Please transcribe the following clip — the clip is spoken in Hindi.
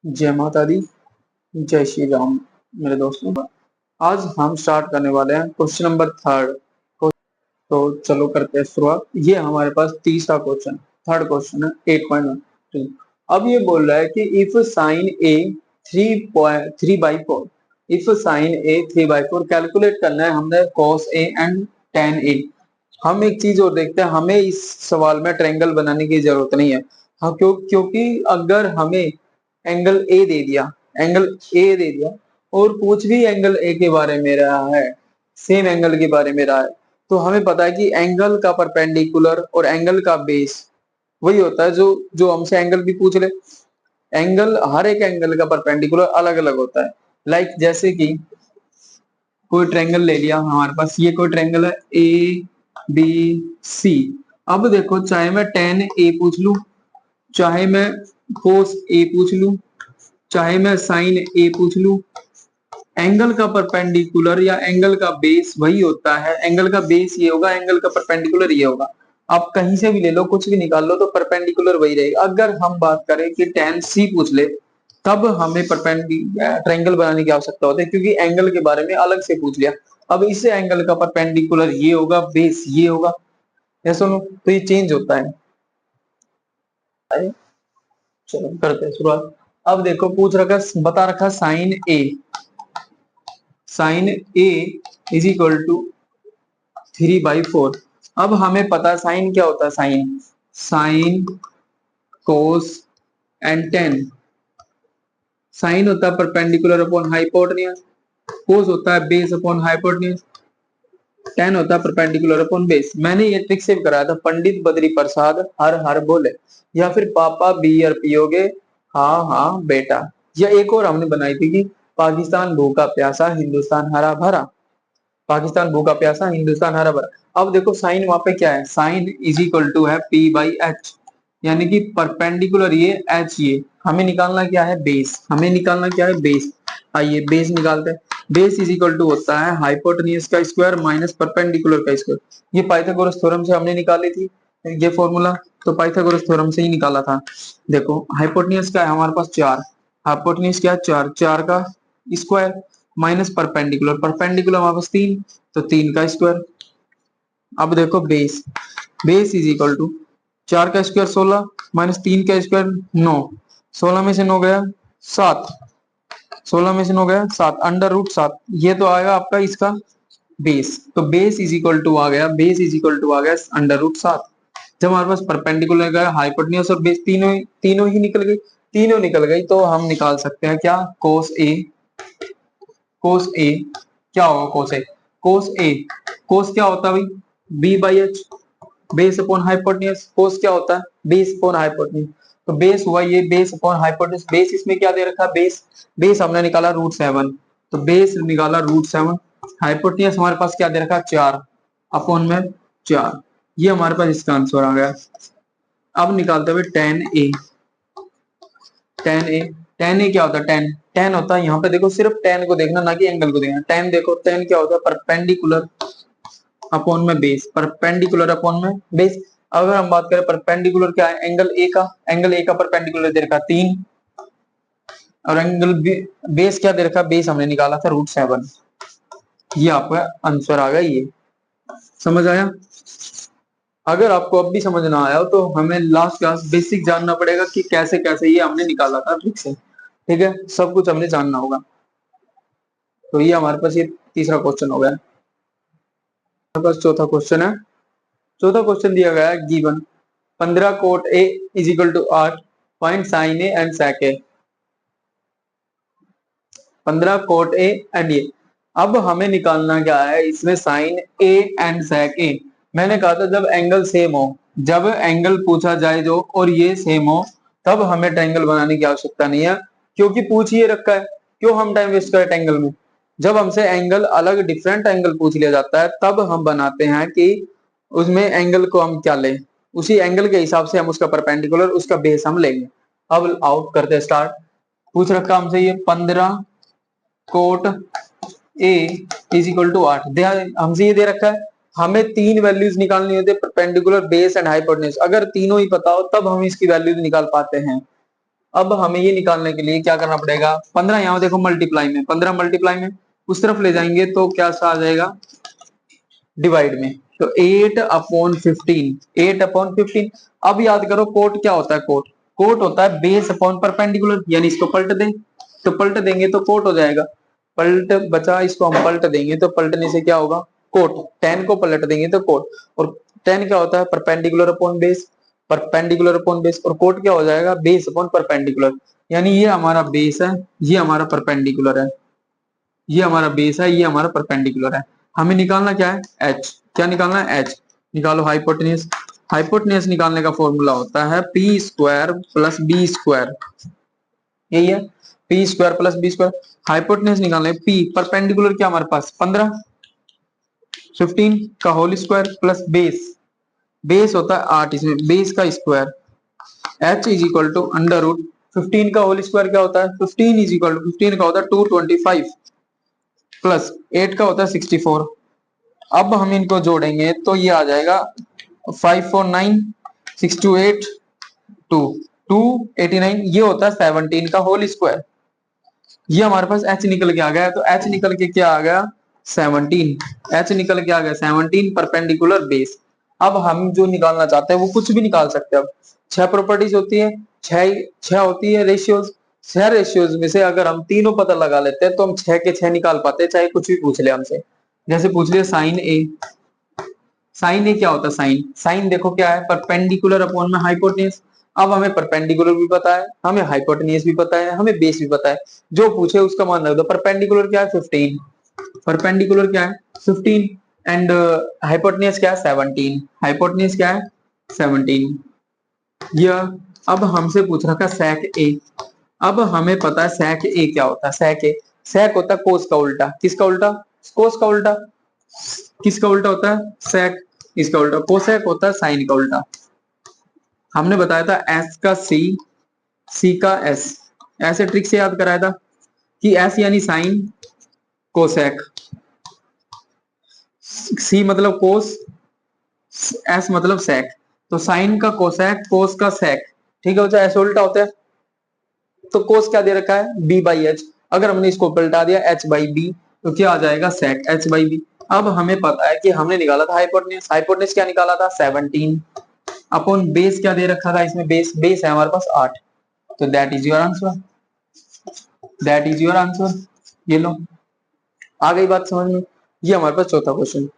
जय माता दी, जय श्री राम। मेरे दोस्तों, आज हम स्टार्ट करने वाले हैं क्वेश्चन नंबर थर्ड। तो चलो करते हैं शुरुआत। ये हमारे पास तीसरा क्वेश्चन, थर्ड क्वेश्चन है 8.1। अब ये बोल रहा है कि if sine A 3/4, if sine A 3/4 calculate करना है हमने cos A and tan A. हम एक चीज और देखते हैं, हमें इस सवाल में ट्रायंगल बनाने की जरूरत नहीं है। हाँ, क्योंकि अगर हमें एंगल ए दे दिया, एंगल ए दे दिया और कुछ भी एंगल ए के बारे में रहा है, सेम एंगल के बारे में रहा है, तो हमें पता है कि एंगल का परपेंडिकुलर और एंगल का बेस वही होता है जो जो हमसे एंगल भी पूछ ले। एंगल, हर एक एंगल का परपेंडिकुलर अलग अलग होता है। लाइक जैसे कि कोई ट्रायंगल ले लिया हमारे पास, ये कोई ट्रायंगल है ए बी सी। अब देखो, चाहे मैं टेन ए पूछ लू, चाहे मैं कोस ए पूछ लू, चाहे मैं साइन ए पूछ लू, एंगल का परपेंडिकुलर या एंगल का बेस वही होता है। एंगल का बेस ये होगा, एंगल का परपेंडिकुलर ये होगा। आप कहीं से भी ले लो, कुछ भी निकाल लो, तो परपेंडिकुलर वही रहेगा। अगर हम बात करें कि टेन सी पूछ ले, तब हमें ट्रायंगल बनाने की आवश्यकता होती है, क्योंकि एंगल के बारे में अलग से पूछ लिया। अब इस एंगल का परपेंडिकुलर ये होगा, बेस ये होगा। ये सुनो, तो ये चेंज होता है। चलो करते हैं शुरुआत। अब देखो, पूछ रखा, बता रखा sine A, sine A is equal to 3/4। अब हमें पता है साइन क्या होता है। Sine, sine cos and tan. Sine होता है परपेंडिकुलर अपॉन हाइपोटेन्यूज, कोस होता है बेस अपॉन हाइपोटेन्यूज, टेन होता है परपेंडिकुलर अपॉन बेस। मैंने ये ट्रिक से कराया था, पंडित बद्री प्रसाद हर हर बोले, या फिर पापा बियर पियोगे, हाँ हाँ बेटा। या एक और हमने बनाई थी कि पाकिस्तान भूखा प्यासा हिंदुस्तान हरा भरा, पाकिस्तान भूखा प्यासा हिंदुस्तान हरा भरा। अब देखो साइन वहां पे क्या है, साइन इज इक्वल टू है P/H, यानी कि परपेंडिकुलर ये एच, ये हमें निकालना क्या है, बेस। हमें निकालना क्या है, बेस। आइए बेस निकालते हैं। बेस इज इक्वल टू होता है हाइपोटेन्यूज का स्क्वायर माइनस परपेंडिकुलर का स्क्वायर। ये पाइथागोरस थ्योरम से हमने निकाली थी ये फॉर्मूला, तो पाइथागोरस थ्योरम से ही निकाला था। देखो हाइपोटेन्यूज का है हमारे पास 4, हाइपोटेन्यूज क्या है 4, 4 का स्क्वायर माइनस परपेंडिकुलर, परपेंडिकुलर हमारे पास 3, तो 3 का स्क्वायर। अब देखो base, base is equal to 4 का स्क्वायर 16 माइनस 3 का स्क्वायर 9, 16 में से 9 गया 7, 16 में से 9 गया 7, अंडर रूट 7। ये तो आएगा आपका इसका बेस। तो बेस इज इक्वल टू आ गया, बेस इज इक्वल टू आ गया अंडर रूट 7। जब हमारे पास परपेंडिकुलर गया, हाइपोटेन्यूज और बेस तीनों तीनों ही निकल गई, तीनों निकल गई, तो हम निकाल सकते हैं क्या, कोस ए। कोस ए क्या होगा, कोस ए, कोस ए, कोस क्या होता है भाई, B/H, बेस अपॉन हाइपोटेन्यूज। कोस क्या होता है, बेस अपॉन हाइपोटेन्यूज। तो बेस हुआ ये, बेस अपॉन हाइपोटेन्यूज। बेस इसमें क्या दे रखा है, बेस, बेस हमने निकाला √7, तो बेस निकाला √7। हाइपोटेन्यूज हमारे पास क्या दे रखा है, 4 अपॉन में 4। ये हमारे पास इसका आंसर आ गया। अब निकालते हुए टेन ए, टेन ए, टेन ए क्या होता है, टेन, टेन होता है यहाँ पे देखो, सिर्फ टेन को देखना, ना कि एंगल को देखना। टेन देखो, टेन क्या होता है, परपेंडिकुलर अपॉन में बेस, परपेंडिकुलर अपॉन में बेस। अगर हम बात करें परपेंडिकुलर क्या है, एंगल ए का, एंगल ए का परपेंडिकुलर दे रखा 3, और एंगल बेस क्या दे रखा, बेस हमने निकाला था √7। ये आपका आंसर आ गया। ये समझ आया। अगर आपको अब भी समझ ना आया हो, तो हमें लास्ट क्लास बेसिक जानना पड़ेगा कि कैसे कैसे ये हमने निकाला था ट्रिक से। ठीक है, सब कुछ हमने जानना होगा। तो ये हमारे पास ये तीसरा क्वेश्चन हो गया। हमारे पास चौथा क्वेश्चन है। चौथा क्वेश्चन दिया गया है, given 15 cot A is equal to 8, find sine A and sec A. 15 cot A and A. अब हमें निकालना क्या है, इसमें साइन ए एंड सेक ए। मैंने कहा था जब एंगल सेम हो, जब एंगल पूछा जाए जो और ये सेम हो, तब हमें ट्रायंगल बनाने की आवश्यकता नहीं है, क्योंकि पूछ ये रखा है। क्यों हम टाइम वेस्ट करें ट्रायंगल में। जब हमसे एंगल अलग डिफरेंट एंगल पूछ लिया जाता है, तब हम बनाते हैं कि उसमें एंगल को हम क्या लें, उसी एंगल के हिसाब से हम उसका परपेंडिकुलर, उसका बेस हम लेंगे। अब आउट करते हैं स्टार्ट। पूछ रखा हमसे ये 15 cot A is equal to 8, हमसे ये दे रखा है। हमें 3 वैल्यूज निकालनी होती है, परपेंडिकुलर, बेस एंड हाइपोटेन्यूज। अगर तीनों ही पता हो, तब हम इसकी वैल्यूज निकाल पाते हैं। अब हमें ये निकालने के लिए क्या करना पड़ेगा, 15 यहाँ देखो मल्टीप्लाई में, 15 मल्टीप्लाई में उस तरफ ले जाएंगे तो क्या आ जाएगा डिवाइड में, तो 8/15, 8/15। अब याद करो कोट क्या होता है, कोट कोट होता है बेस अपॉन परपेंडिकुलर, यानी इसको पलट दें तो पलट देंगे तो कोट हो जाएगा, पलट बचा, इसको हम पलट देंगे तो पलटने से क्या होगा कोट, 10 को पलट देंगे तो कोट, और 10 क्या होता है perpendicular upon base, perpendicular upon base, और कोट क्या हो जाएगा बेस अपॉन परपेंडिकुलर, यानी ये हमारा बेस है, ये हमारा परपेंडिकुलर है, ये हमारा बेस है, ये हमारा परपेंडिकुलर है। हमें निकालना क्या है एच, क्या निकालना है एच, निकालो हाइपोटेन्यूज, हाइपोटेन्यूज निकालने का फॉर्मूला होता है P square plus B square, यही है P square plus B square. Hypotenuse निकालने पी परपेंडिकुलर क्या हमारे पास 15, 15 का whole square plus base, base होता है 8, इसमें बेस का square, H is equal to under root 15 का होल स्क्वायर क्या होता है 15 इज इक्वल टू 15 का होता है 225 प्लस 8 का होता है 64। अब हम इनको जोड़ेंगे तो ये आ जाएगा 549 628 2 289, ये होता है 17 का होल स्क्वायर, ये हमारे पास h निकल के आ गया, तो h निकल के क्या आ गया 17, h निकल के आ गया 17 परपेंडिकुलर बेस। अब हम जो निकालना चाहते हैं वो कुछ भी निकाल सकते हैं। अब 6 प्रॉपर्टीज होती है, 6 होती है रेशियोज, 6 रेशियोज में से अगर हम तीनों पता लगा लेते हैं तो हम 6 के 6 निकाल पाते हैं, चाहे कुछ भी पूछ ले हमसे। जैसे पूछ लिया साइन ए, साइन ए क्या होता है साइन, साइन देखो क्या है परपेंडिकुलर अपॉन में हाइपोटेन्यूज। अब हमें परपेंडिकुलर भी पता है, हमें हाइपोटेन्यूज भी पता है, हमें बेस भी पता है, जो पूछे उसका मान रख दो। परपेंडिकुलर क्या है 15, परपेंडिकुलर क्या है 15 एंड हाइपोटेन्यूज क्या है 17, हाइपोटेन्यूज क्या है 17। यह अब हमसे पूछ रखा सेक ए, अब हमें पता है सेक ए क्या होता है, सेक ए, सेक होता है कोस का उल्टा, किसका उल्टा कोस का उल्टा, किसका उल्टा होता है सेक, इसका उल्टा कोसेक होता है साइन का उल्टा। हमने बताया था एस का सी, सी का एस, ऐसे ट्रिक से याद कराया था कि एस यानी साइन, कोसेक, सी मतलब कोस, एस मतलब सेक, तो साइन का कोसेक कोस का सेक, ठीक है, ऐसे उल्टा होता है। तो कोस क्या दे रखा है बी बाई एच, अगर हमने इसको पलटा दिया एच बाई बी तो क्या आ जाएगा सेक एच बाई बी। अब हमें पता है कि हमने निकाला था हाइपोटेन्यूज, हाइपोटेन्यूज क्या निकाला था 17 अपॉन बेस क्या दे रखा था इसमें, बेस बेस है हमारे पास 8, तो that is your answer, that is your answer. ये लो आ गई बात समझ में, ये हमारे पास चौथा क्वेश्चन।